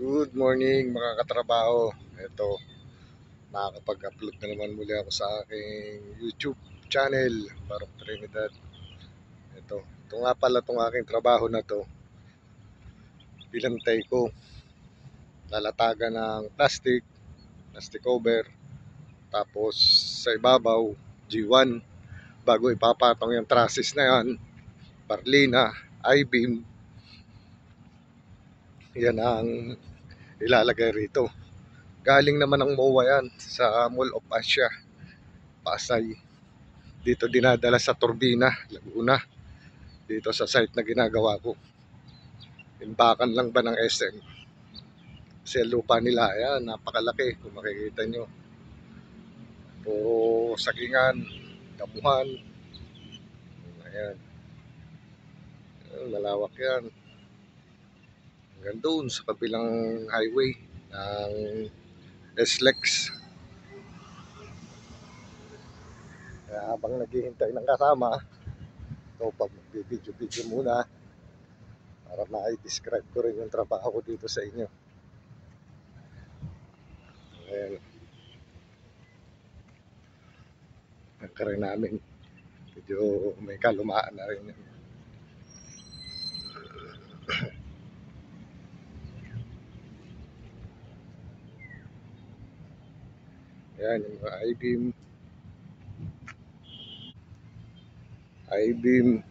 Good morning mga katrabaho. Ito, nakakapag-upload na naman muli ako sa aking YouTube channel, Barok Trinidad. Ito nga pala itong aking trabaho na to. Pilantay ko, lalatagan ng plastic cover, tapos sa ibabaw, G1, bago ipapatong yung trusses na yan, parlina, I-beam, yan ang ilalagay rito. Galing naman ng MOA yan sa Mall of Asia, Pasay. Dito dinadala sa Turbina, Laguna. Dito sa site na ginagawa ko. Imbakan lang ba ng SM? Kasi lupa nila, ayan, napakalaki kung makikita nyo. Puro sagingan, damuhan. Ayan. Ayan, malawak yan. Hanggang doon sa kabilang highway ng SLEX. Kaya habang naghihintay ng kasama, ito pag mag-video muna para ma-describe ko rin yung trabaho ko dito sa inyo. Ayan. Ang kare namin. Medyo may kalumaan na rin yun. Ayan, yung mga I-beam,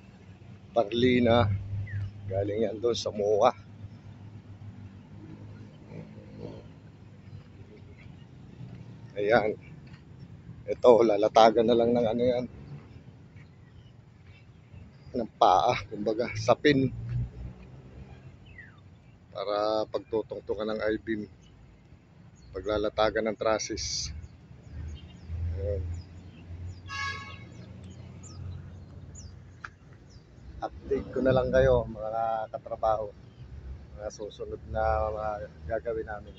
parlina, galing yan doon sa MOA. Ayan, ito, lalatagan na lang ng ano yan, ng paa, kumbaga, sapin, para pagtutungtungan ng I-beam, paglalatagan ng trusses. Ayan. Update ko na lang kayo mga katrabaho, mga susunod na mga gagawin namin.